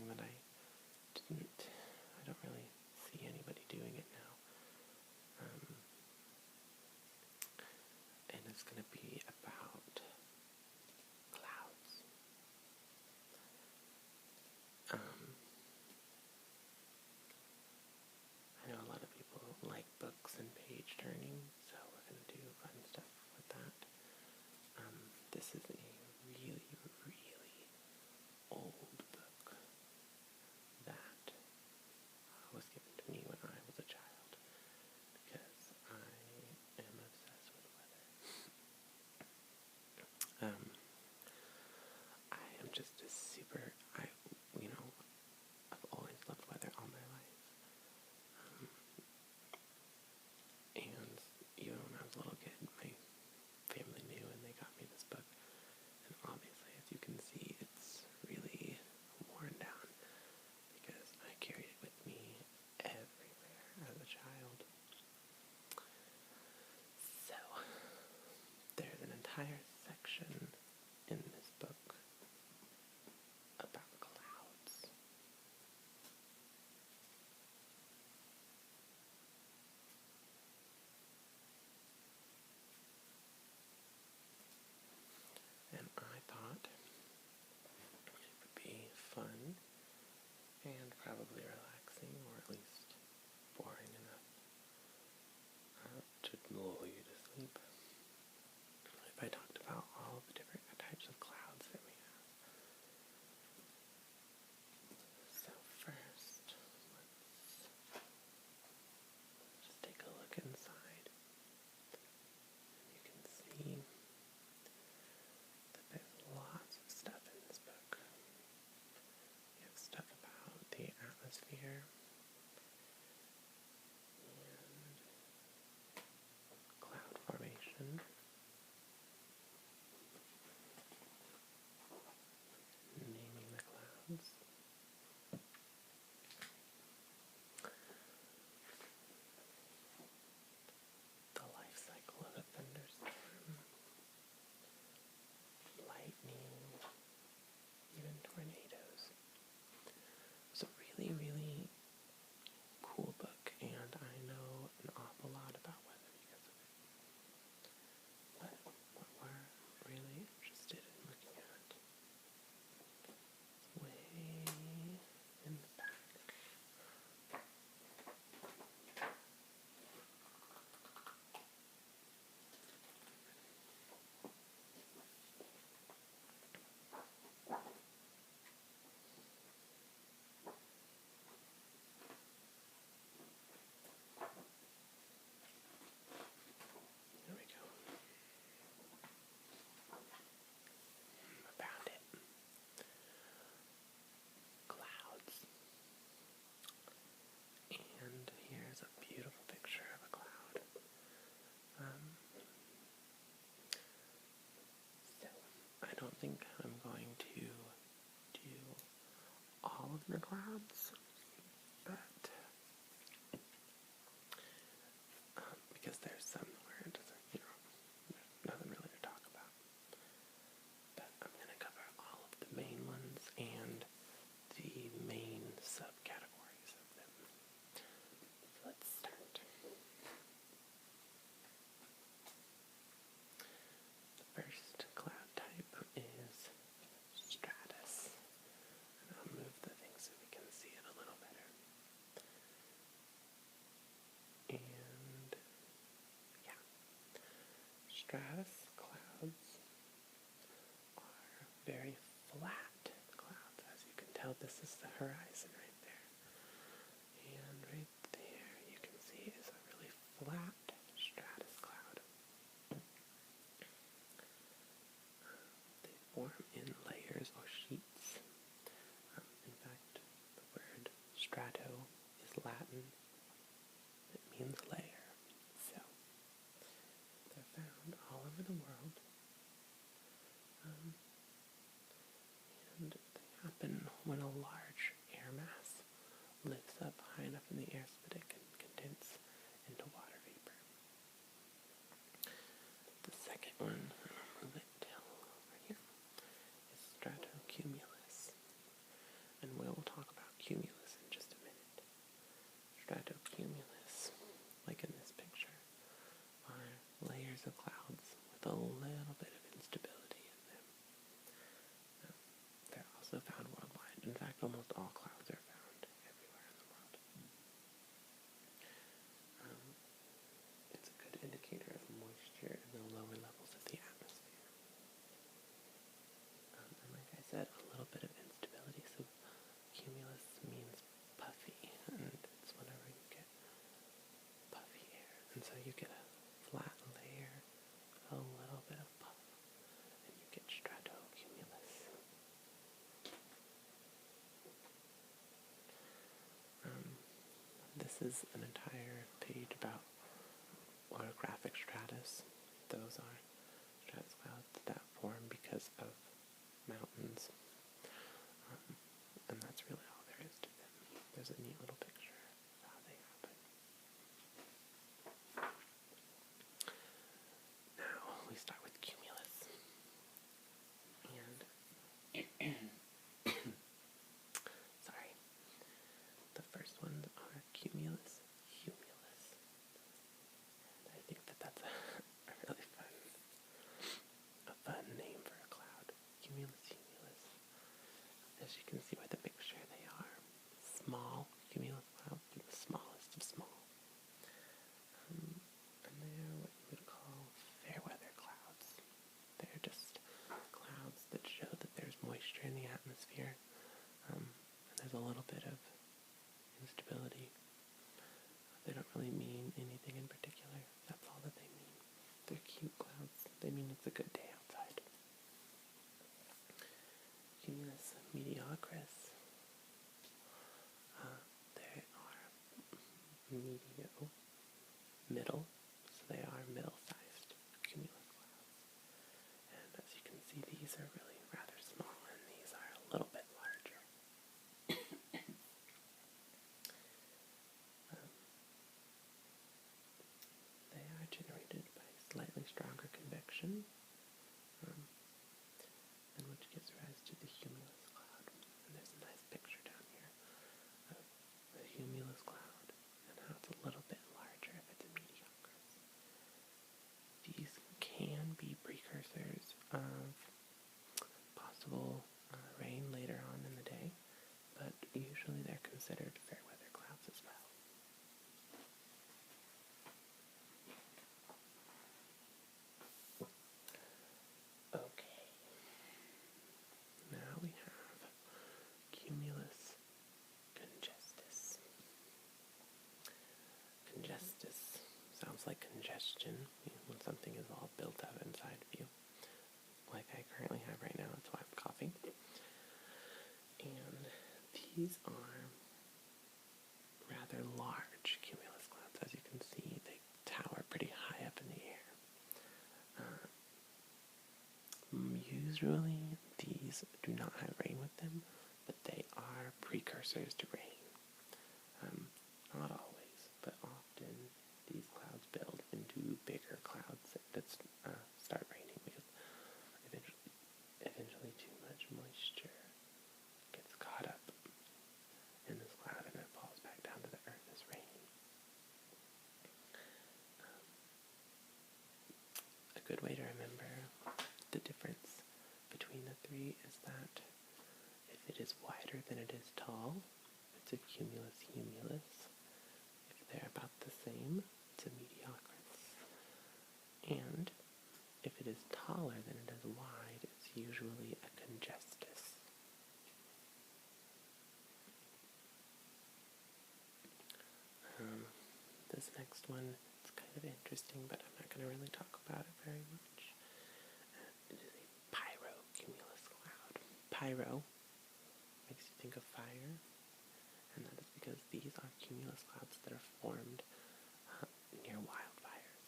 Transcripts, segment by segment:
that I don't really see anybody doing it now. And it's going to be about clouds. I know a lot of people like books and page turning, so we're going to do fun stuff with that. This is a really, really old book that was given to me when I was a child because I am obsessed with weather. I am just a super, I've always loved weather all my life. And even when I was a little kid, my family knew and they got me this book. And obviously, as you can see, it's really worn down because I carried it with me everywhere as a child. So, there's an entire section in this book about clouds. And I thought it would be fun and probably relaxing, or at least boring enough to lull you to sleep, if I talked about all the different types of clouds that we have. So first, let's just take a look inside. You can see that there's lots of stuff in this book. You have stuff about the atmosphere and cloud formation, naming the clouds, the life cycle of a thunderstorm, lightning, even tornadoes. It's a really, really cool book, and I know an awful lot about weather because of it. But what we're really interested in looking at is way in the back. There we go. Found it. Clouds. And here's a beautiful picture of a cloud. So, I don't think I'm going to do all of the clouds, but because there's some where it doesn't, there's nothing really to talk about. But I'm going to cover all of the main ones and the main subcategories of them. So let's start. The first cloud type is stratus. And I'll move the thing so we can see it a little better. And yeah, stratus clouds are very flat clouds. As you can tell, this is the horizon right there. And right there you can see is a really flat stratus cloud. They form in layers or sheets. In fact, the word strato is Latin. It means layer. So, they're found all over the world. And they happen when a large air mass lifts up high enough in the air so that it can condense into water vapor. The second one, I'll move it down over here, is stratocumulus. And we'll talk also found worldwide. In fact, almost all clouds are found everywhere in the world. It's a good indicator of moisture in the lower levels of the atmosphere. And like I said, a little bit of instability. So cumulus means puffy, and it's whenever you get puffy air. And so you get a flat layer, a little bit of puff, and you get stratocumulus. This is an entire page about orographic stratus. Those are stratus clouds that form because of mountains. And that's really all there is to them. There's a neat little picture of how they happen. Now we start with cumulus. And sorry. The first ones are cumulus humulus. And I think that that's a really fun name for a cloud. Cumulus humulus. As you can see by the picture, they are small cumulus clouds, the smallest of small. And they're what you would call fair weather clouds. They're just clouds that show that there's moisture in the atmosphere, and there's a little bit of instability. They don't really mean anything in particular. That's all that they mean. They're cute clouds. They mean it's a good day outside. Cumulus mediocris. They are middle, so they are middle-sized cumulus clouds. And as you can see, these are really rather small, and these are a little bit larger. They are generated by slightly stronger convection, and which gives rise to the cumulus cloud. And there's a nice picture down here of the cumulus cloud and how it's a little bit larger if it's a mediocris. These can be precursors of possible rain later on in the day, but usually they're considered fair weather clouds as well. Okay, now we have cumulus congestus. Congestus sounds like congestion, when something is all built up inside of you, like I currently have right now. That's why I'm coughing. And these are rather large cumulus clouds. As you can see, they tower pretty high up in the air. Usually, these do not have rain with them, but they are precursors to rain. Not always, but often these clouds build into bigger clouds that start raining because eventually too much moisture gets caught up in this cloud and it falls back down to the earth as rain. A good way to remember the difference between the three is that if it is wider than it is tall, it's a cumulus humulus. If they're about the same, it's a mediocris. And if it is taller than it is wide, it's usually a congestus. This next one is kind of interesting, but I'm not going to really talk about it very much. It is a pyrocumulus cloud. Pyro makes you think of fire, and that is because these are cumulus clouds that are formed near wildfires.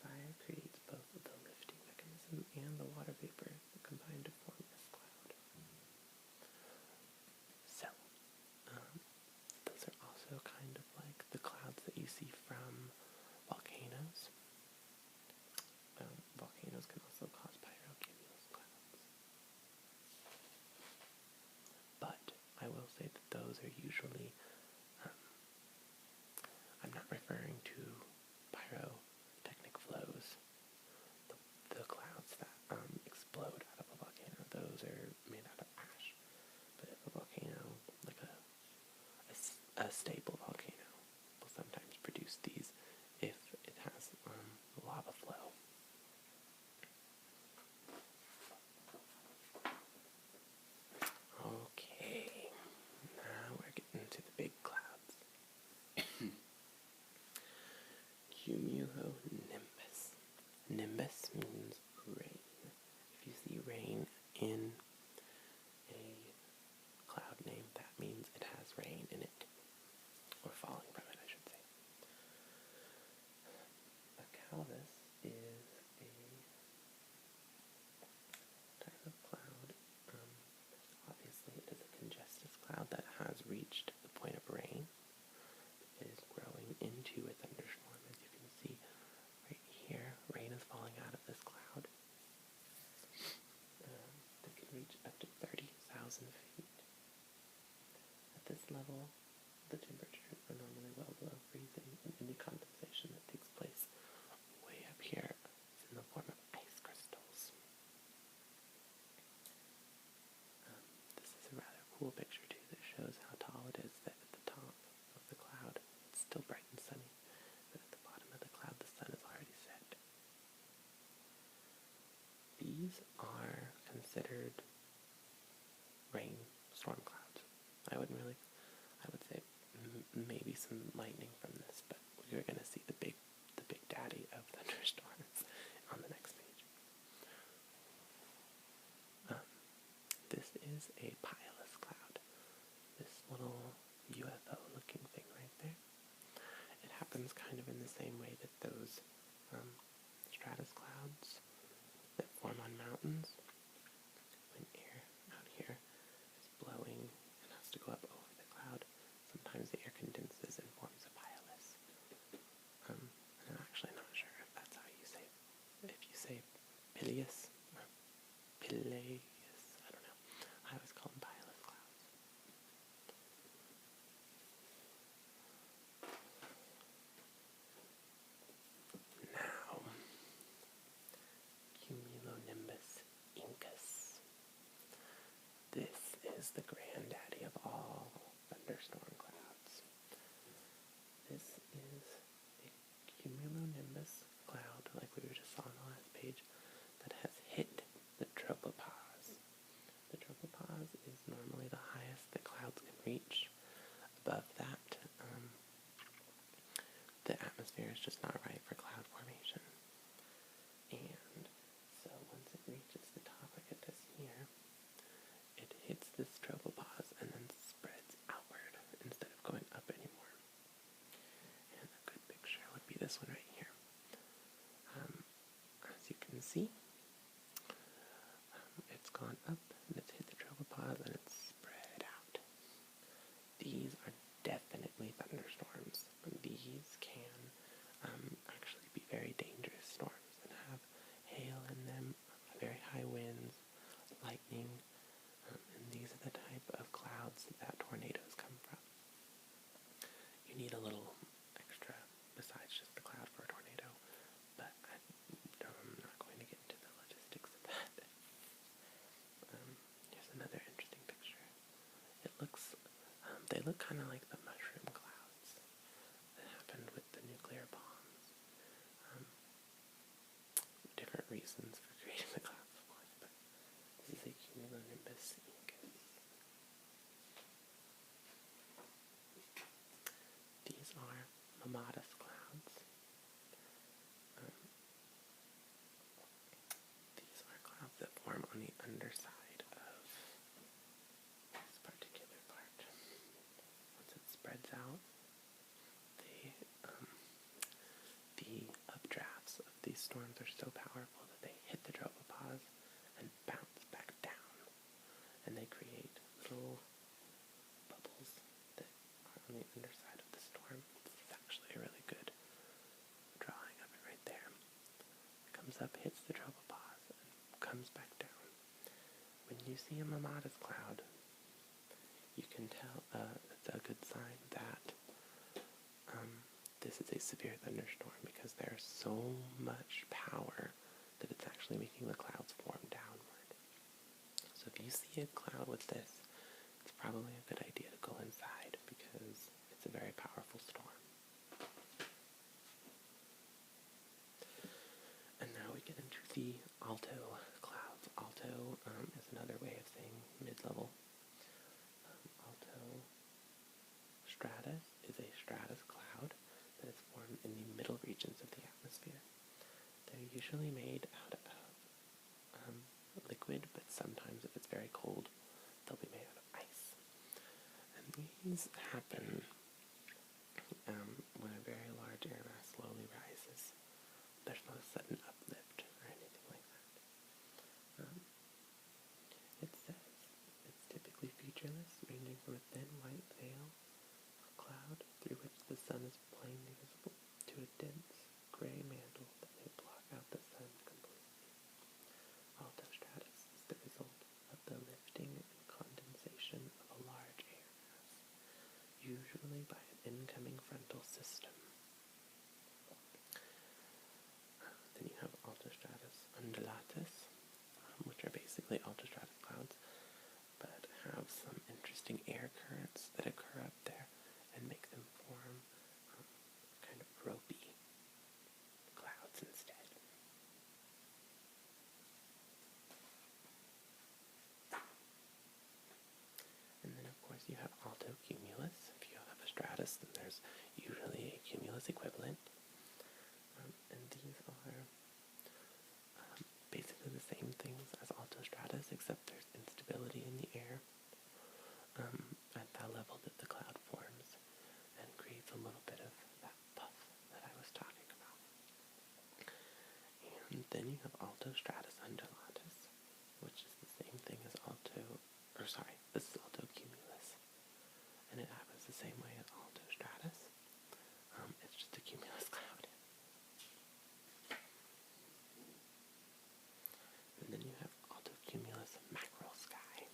Fire creates both the lifting mechanism and the water vapor that combine to form this cloud. So, those are also kind of like the clouds that you see from volcanoes. Volcanoes can also cause pyrocumulus clouds. But I will say that those are usually, I'm not referring to pyrotechnic flows. The clouds stable volcano will sometimes produce these if it has lava flow. Okay, now we're getting to the big clouds. Cumulonimbus. Nimbus means rain. If you see rain in a cloud name, that means it has rain in it. Or falling from it, I should say. A calvus is a type of cloud. Obviously, it is a congested cloud that has reached the point of rain. It is growing into a thunderstorm, as you can see right here. Rain is falling out of this cloud. That can reach up to 30,000 feet. At this level, the temperatures are normally well below freezing, and any condensation that takes place way up here is in the form of ice crystals. This is a rather cool picture too that shows how tall it is, that at the top of the cloud it's still bright and sunny, but at the bottom of the cloud the sun is already set. These are considered storm clouds. I would say maybe some lightning from this, but we're going to see the big daddy of thunderstorms on the next page. This is a pilus cloud. This little UFO looking thing right there. It happens kind of in the same way that those stratus clouds that form on mountains. When air out here is blowing and has to go up over the cloud, sometimes the air condenses and forms a pilus. And I'm actually not sure if that's how you say it. If you say Peleus or Peleus, I don't know. I always call them pilus clouds. Now, Cumulonimbus incus. This is the granddaddy of all thunderstorm clouds. This is a cumulonimbus cloud, like we just saw on the last page, that has hit the tropopause. The tropopause is normally the highest that clouds can reach. Above that, the atmosphere is just not right for cloud formation. And so once it reaches the top like it does here, it hits this tropopause and then spreads outward instead of going up anymore. And a good picture would be this one right here. As you can see, it's gone up and it's hit the tropopause and it's spread out. These are definitely thunderstorms. These can actually be very dangerous storms and have hail in them, very high winds, lightning, and these are the type of clouds that tornadoes come from. You need a little extra besides just the cloud for a tornado, but I'm not going to get into the logistics of that. Here's another interesting picture. They look kind of like the mushroom clouds that happened with the nuclear bombs. Different reasons for creating the clouds, of course, but this is a cumulonimbus incus. These are mammatus clouds. These are clouds that form on the underside of this particular part. Once it spreads out, the updrafts of these storms are so powerful that they hit the tropopause and bounce back down. And they create little bubbles that are on the underside of the storm. This is actually a really good drawing of it right there. It comes up, hits the tropopause, and comes back down. When you see a mammatus cloud, you can tell it's a good sign that this is a severe thunderstorm because there's so much power that it's actually making the clouds form downward. So if you see a cloud with this, it's probably a good idea to go inside because it's very powerful storm. And now we get into the alto clouds. Alto is another way of saying mid-level. Alto stratus is a stratus cloud that is formed in the middle regions of the atmosphere. They're usually made out of liquid, but sometimes if it's very cold, they'll be made out of ice. And these happen when a very large air mass slowly rises. There's no sudden uplift or anything like that. It says it's typically featureless, ranging from a thin white veil of cloud through which the sun is plainly visible to a dense gray mantle that may block out the sun completely. Altostratus is the result of the lifting and condensation of a large air mass, usually by an incoming frontal system. Then you have altostratus undulatus, which are basically altostratus clouds, but have some interesting air currents that occur up there and make them form kind of ropey clouds instead. And then of course you have altocumulus. If you have a stratus, then there's usually a cumulus equivalent. And these are basically the same things as altostratus, except there's instability in the air at that level that the cloud forms and creates a little bit of that puff that I was talking about. And then you have altostratus undulatus, which is the same thing as this is altocumulus. And it happens the same way as altostratus. It's just a cumulus cloud. And then you have altocumulus mackerel sky.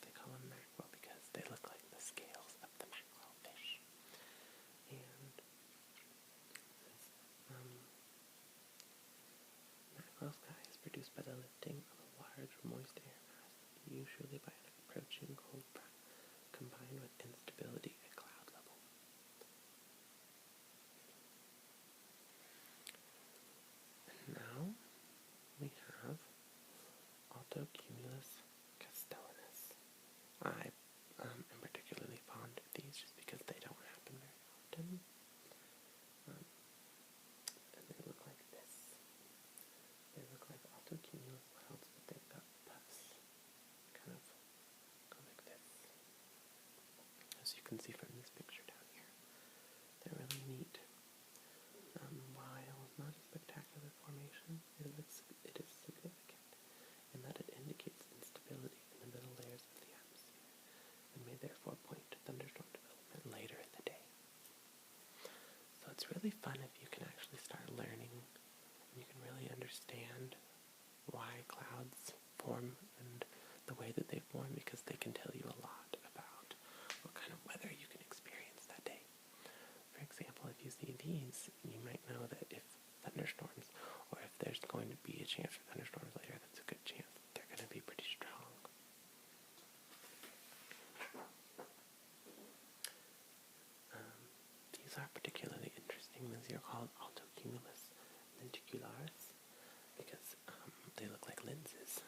They call them mackerel because they look like the scales of the mackerel fish. And mackerel sky is produced by the lifting of a large moist air mass, usually by an approaching cold front, combined with instability at cloud level. And now we have altocumulus castellanus. I am particularly fond of these just because they don't happen very often. And they look like this. They look like altocumulus clouds, but they've got puffs. Kind of go like this. As you can see from this picture down here. They're really neat. While not a spectacular formation, it is significant in that it indicates instability in the middle layers of the atmosphere, and may therefore point to thunderstorm development later in the day. So it's really fun if you can actually start learning, and you can really understand why clouds form and the way that they form, because they can tell you a lot about what kind of weather you can experience that day. For example, if you see these, you might know that if thunderstorms, or if there's going to be a chance for thunderstorms later, that's a good chance that they're going to be pretty strong. These are particularly interesting. These are called altocumulus lenticularis because they look like lenses.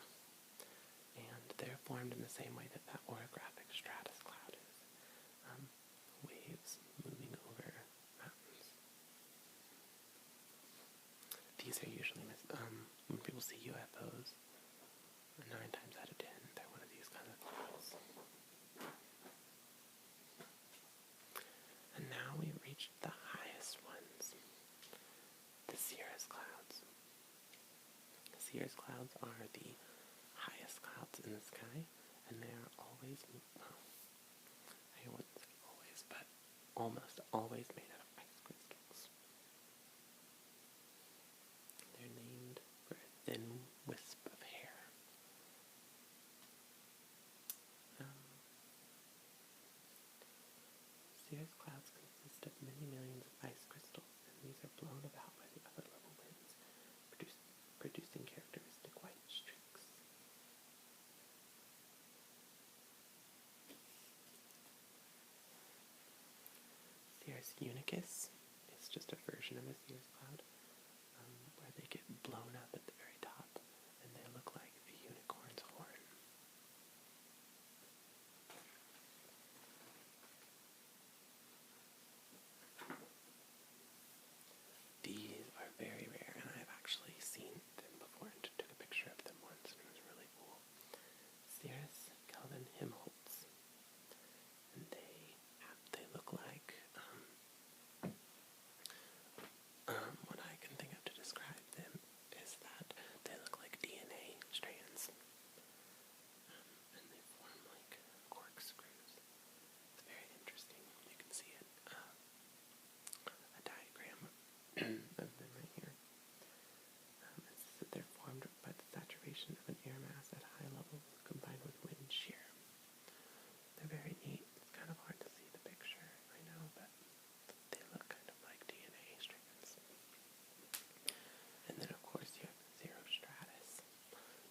And they're formed in the same way that that orographic stratus cloud is. Waves moving over mountains. These are usually, when people see UFOs, 9 times out of 10, they're one of these kind of clouds. And now we've reached the highest ones, the cirrus clouds. The cirrus clouds are the highest clouds in the sky, and they are always, I wouldn't say always, but almost always made out of ice crystals. They're named for a thin wisp of hair. Cirrus clouds consist of many millions of ice crystals, and these are blown about by the upper level winds, producing characteristic white streaks. Orcus is just a version of a cirrus cloud, where they get blown up at the very top, and they look like a unicorn's horn. These are very rare, and I've actually seen them before and took a picture of them once, and it was really cool. Cirrus Kelvin Himholtz, and they look like what I can think of to describe them is that they look like DNA strands, and they form like corkscrews. It's very interesting. You can see it, a diagram of them right here. It says that they're formed by the saturation of an air mass at high levels combined with wind shear. They're very neat. It's kind of hard to see the picture, I know, but they look kind of like DNA strands. And then, of course, you have cirrostratus,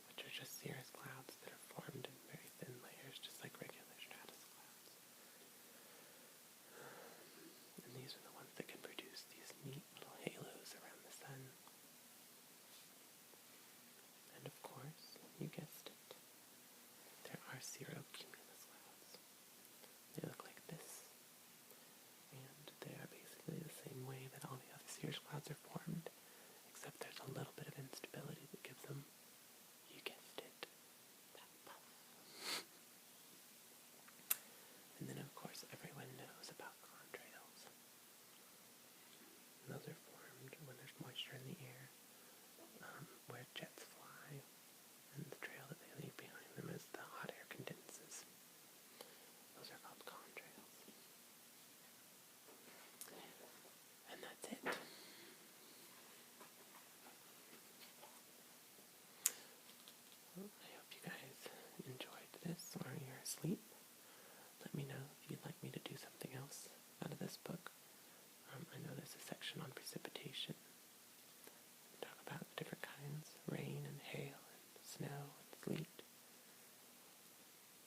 which are just cirrus clouds that are formed in very thin layers, just like regular stratus clouds. And these are the ones that can produce these neat little halos around the sun. And of course, you guessed it, there are cirrocumulus clouds. They look like this, and they are basically the same way that all the other cirrus clouds are formed, except there's a little bit of instability that gives them, you guessed it, that puff. And then of course everyone knows about contrails. And those are formed when there's moisture in the air, where jets fly, and the trail that they leave behind them as the hot air condenses. Those are called contrails. And that's it. Well, I hope you guys enjoyed this, or you're asleep. Let me know if you'd like me to do something else out of this book. I know there's a section on precipitation. We talk about different kinds, rain and hail and snow and sleet.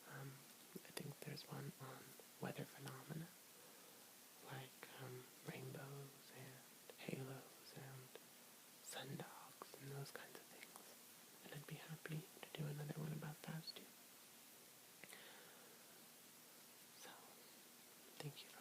I think there's one on weather phenomena, like rainbows and halos and sundogs and those kinds of things. And I'd be happy to do another one about those too. So, thank you